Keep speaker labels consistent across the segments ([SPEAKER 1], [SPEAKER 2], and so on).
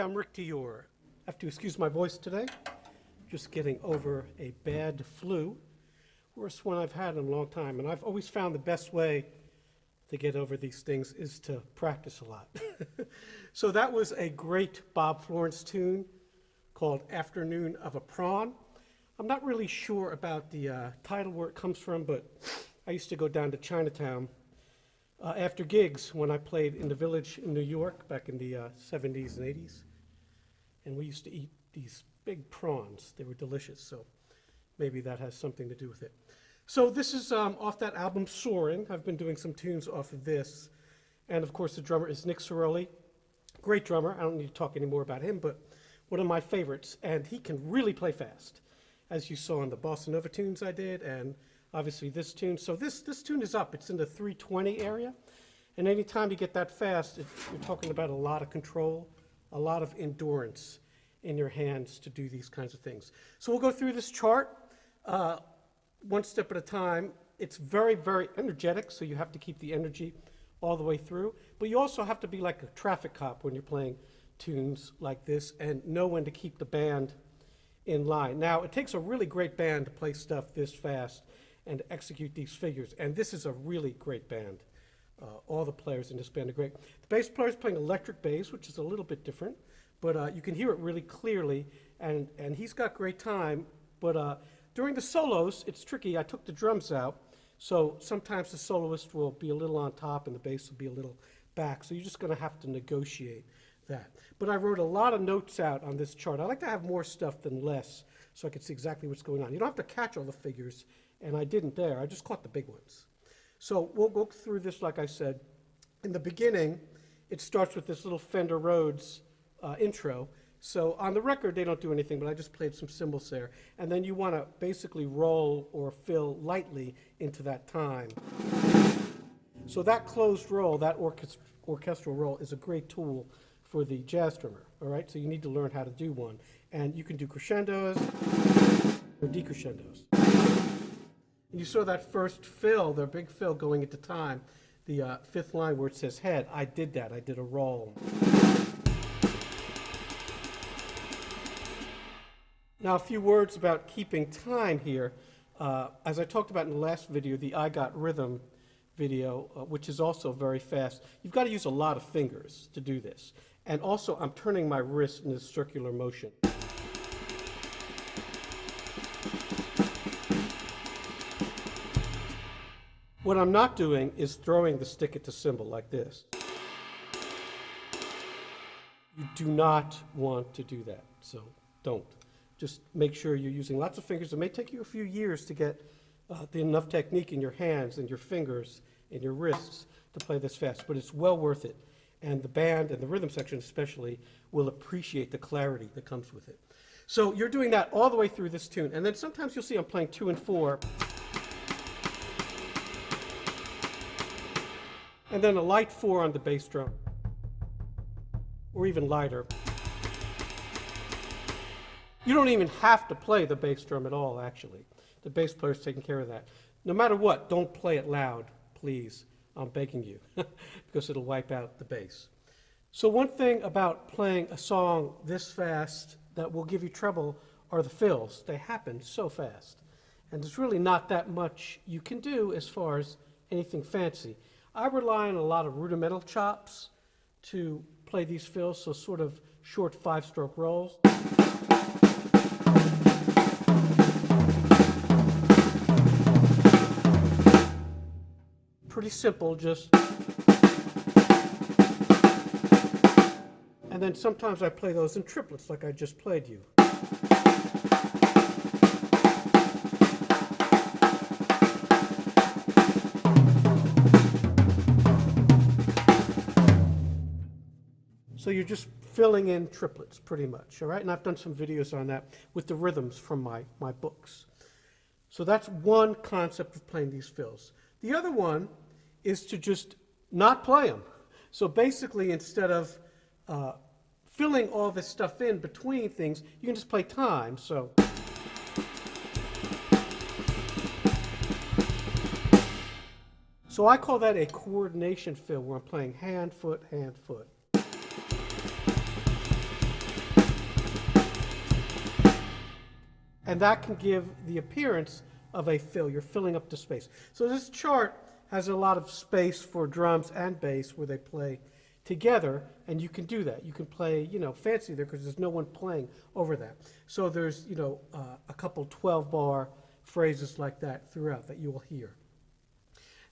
[SPEAKER 1] I'm Rick Dior. I have to excuse my voice today. Just getting over a bad flu. Worst one I've had in a long time. And I've always found the best way to get over these things is to practice a lot. So that was a great Bob Florence tune called Afternoon of a Prawn. I'm not really sure about the title where it comes from, but I used to go down to Chinatown after gigs when I played in the Village in New York back in the 70s and 80s. And we used to eat these big prawns. They were delicious, so maybe that has something to do with it. So this is off that album, Soaring. I've been doing some tunes off of this. And of course, the drummer is Nick Ceroli. Great drummer. I don't need to talk any more about him, but one of my favorites. And he can really play fast, as you saw in the Bossa Nova tunes I did, and obviously this tune. So this tune is up. It's in the 320 area. And anytime you get that fast, you're talking about a lot of control, a lot of endurance in your hands to do these kinds of things. So we'll go through this chart one step at a time. It's very, very energetic, so you have to keep the energy all the way through. But you also have to be like a traffic cop when you're playing tunes like this and know when to keep the band in line. Now, it takes a really great band to play stuff this fast and to execute these figures, and this is a really great band. All the players in this band are great. The bass player is playing electric bass, which is a little bit different, but you can hear it really clearly, and he's got great time. But during the solos, it's tricky. I took the drums out, so sometimes the soloist will be a little on top and the bass will be a little back, so you're just going to have to negotiate that. But I wrote a lot of notes out on this chart. I like to have more stuff than less, so I can see exactly what's going on. You don't have to catch all the figures, and I didn't there. I just caught the big ones. So we'll go through this, like I said. In the beginning, it starts with this little Fender Rhodes intro. So on the record, they don't do anything, but I just played some cymbals there. And then you want to basically roll or fill lightly into that time. So that closed roll, that orchestral roll, is a great tool for the jazz drummer, all right? So you need to learn how to do one. And you can do crescendos or decrescendos. And you saw that first fill, the big fill going into time, the fifth line where it says head. I did that. I did a roll. Now, a few words about keeping time here. As I talked about in the last video, the I Got Rhythm video, which is also very fast, you've got to use a lot of fingers to do this. And also, I'm turning my wrist in this circular motion. What I'm not doing is throwing the stick at the cymbal like this. You do not want to do that, so don't. Just make sure you're using lots of fingers. It may take you a few years to get enough technique in your hands and your fingers and your wrists to play this fast, but it's well worth it. And the band and the rhythm section especially will appreciate the clarity that comes with it. So you're doing that all the way through this tune. And then sometimes you'll see I'm playing 2 and 4. And then a light 4 on the bass drum, or even lighter. You don't even have to play the bass drum at all, actually. The bass player's taking care of that. No matter what, don't play it loud, please. I'm begging you, because it'll wipe out the bass. So one thing about playing a song this fast that will give you trouble are the fills. They happen so fast. And there's really not that much you can do as far as anything fancy. I rely on a lot of rudimental chops to play these fills, so sort of short 5-stroke rolls. Pretty simple, just. And then sometimes I play those in triplets like I just played you. So you're just filling in triplets pretty much, all right? And I've done some videos on that with the rhythms from my books. So that's one concept of playing these fills. The other one is to just not play them. So basically, instead of filling all this stuff in between things, you can just play time. So I call that a coordination fill, where I'm playing hand, foot, hand, foot. and that can give the appearance of a fill. You're filling up the space. So this chart has a lot of space for drums and bass where they play together, and you can do that. You can play, fancy there because there's no one playing over that. So there's, a couple 12-bar phrases like that throughout that you will hear.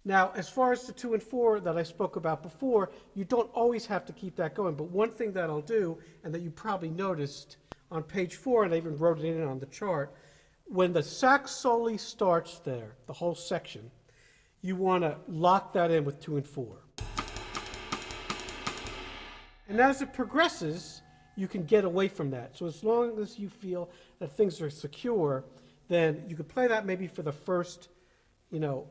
[SPEAKER 1] Now, as far as the 2 and 4 that I spoke about before, you don't always have to keep that going, but one thing that I'll do, and that you probably noticed on page 4, and I even wrote it in on the chart, when the sax soli starts there, the whole section, you want to lock that in with 2 and 4. And as it progresses, you can get away from that. So as long as you feel that things are secure, then you could play that maybe for the first,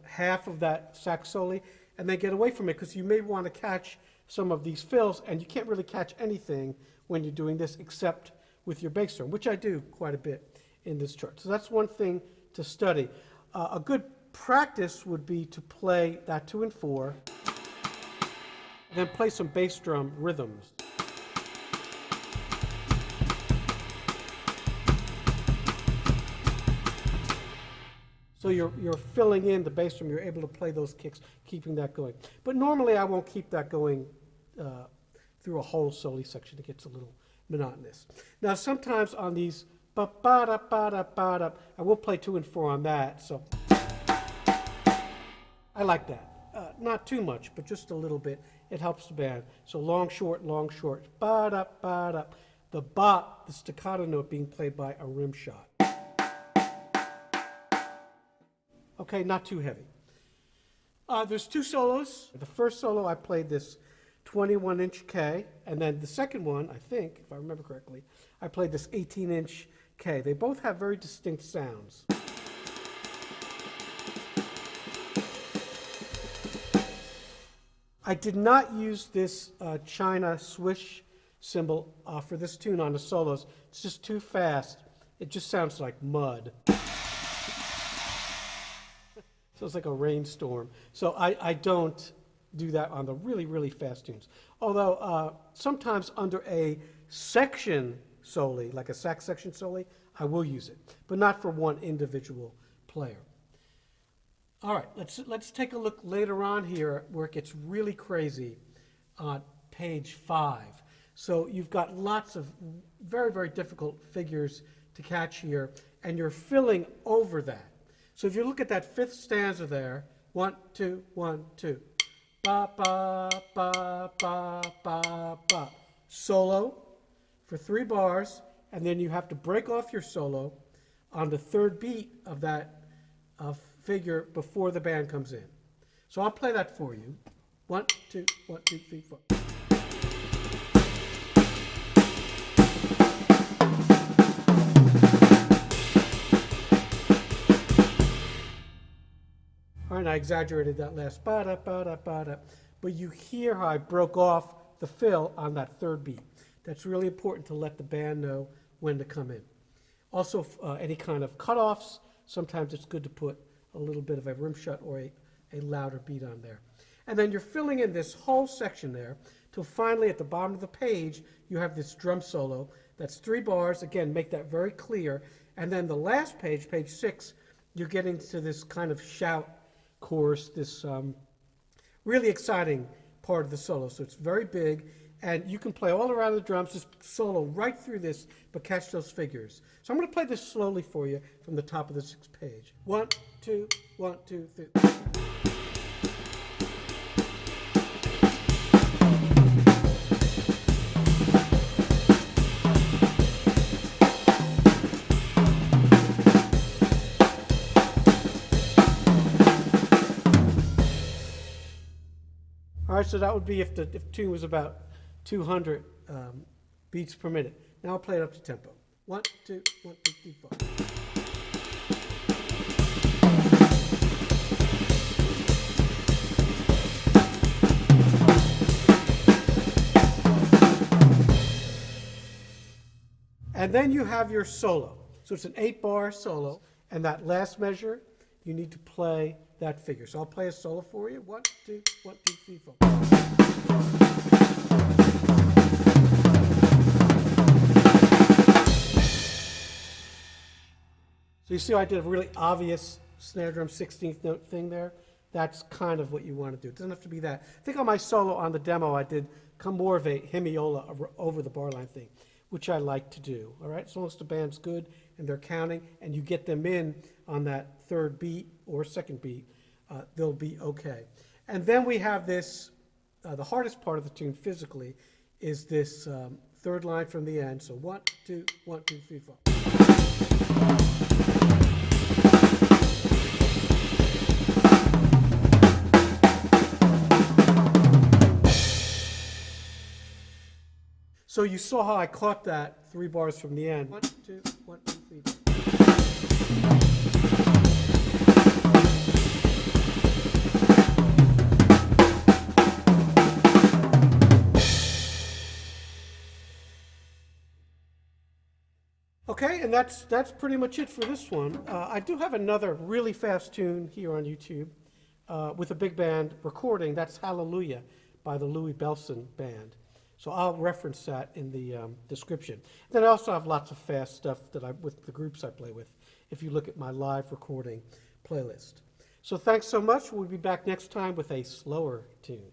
[SPEAKER 1] half of that sax soli, and then get away from it, because you may want to catch some of these fills, and you can't really catch anything when you're doing this except with your bass drum, which I do quite a bit in this chart. So that's one thing to study. A good practice would be to play that 2 and 4, and then play some bass drum rhythms. So you're filling in the bass drum, you're able to play those kicks, keeping that going. But normally I won't keep that going through a whole soli section. It gets a little monotonous. Now sometimes on these ba-ba-da-ba-da-ba-da, I will play 2 and 4 on that, so I like that. Not too much, but just a little bit. It helps the band. So long, short, ba-da, ba-da. The ba, the staccato note being played by a rim shot. Okay, not too heavy. There's 2 solos. The first solo, I played this 21-inch K, and then the second one, I think, if I remember correctly, I played this 18-inch K. They both have very distinct sounds. I did not use this China swish cymbal for this tune on the solos. It's just too fast. It just sounds like mud. So it's like a rainstorm. So I don't do that on the really, really fast tunes. Although sometimes under a section soli, like a sax section soli, I will use it, but not for one individual player. All right, let's take a look later on here where it gets really crazy on page 5. So you've got lots of very, very difficult figures to catch here, and you're filling over that. So if you look at that 5th stanza there, 1, 2, 1, 2, ba, ba, ba, ba, ba, ba. Solo for 3 bars, and then you have to break off your solo on the 3rd beat of that figure before the band comes in. So I'll play that for you. 1, 2, 1, 2, 3, 4. All right, I exaggerated that last ba-da, ba-da, ba-da, but you hear how I broke off the fill on that 3rd beat. That's really important to let the band know when to come in. Also, any kind of cutoffs, sometimes it's good to put a little bit of a rim shot or a louder beat on there. And then you're filling in this whole section there till finally at the bottom of the page you have this drum solo. That's 3 bars. Again, make that very clear. And then the last page, page 6, you're getting to this kind of shout chorus, this really exciting part of the solo. So it's very big, and you can play all around the drums, just solo right through this, but catch those figures. So I'm going to play this slowly for you from the top of the 6th page. 1, 2, 1, 2, 3. All right, so that would be if the tune was about 200 beats per minute. Now I'll play it up to tempo. 1, 2, 1, 2, 3, 4. And then you have your solo. So it's an 8-bar solo, and that last measure, you need to play that figure. So I'll play a solo for you. 1, 2, 1, 2, 3, 4. So you see how I did a really obvious snare drum 16th note thing there? That's kind of what you want to do. It doesn't have to be that. I think on my solo on the demo I did more of a hemiola over the bar line thing, which I like to do. All right, as long as the band's good and they're counting and you get them in on that third beat or second beat, they'll be okay. And then we have this, the hardest part of the tune physically is this third line from the end. So 1, 2, 1, 2, 3, 4. So you saw how I caught that 3 bars from the end. 1, 2, 1, 2, 3, 4. Okay, and that's pretty much it for this one. I do have another really fast tune here on YouTube with a big band recording. That's Hallelujah by the Louis Bellson Band. So I'll reference that in the description. Then I also have lots of fast stuff that with the groups I play with, if you look at my live recording playlist. So thanks so much. We'll be back next time with a slower tune.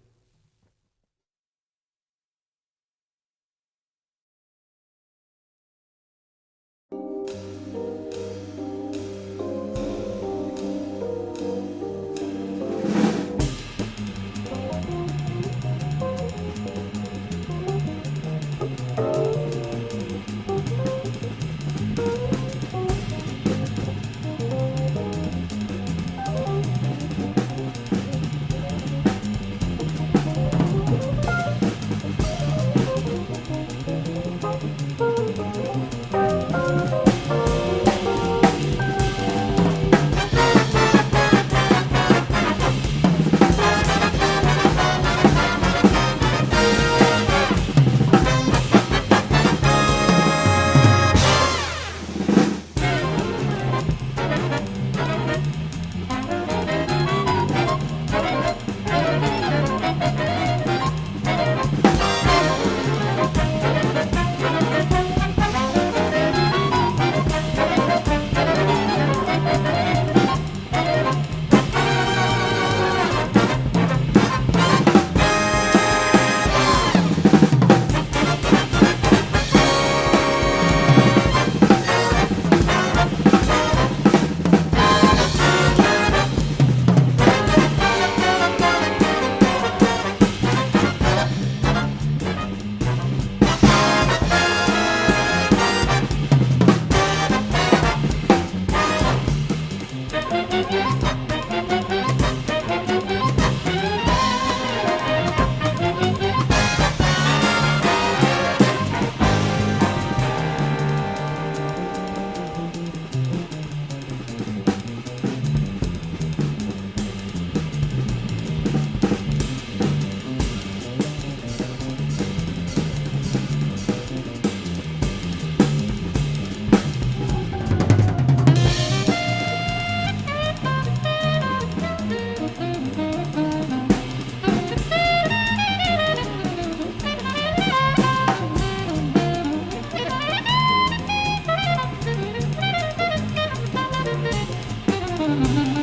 [SPEAKER 2] Thank you.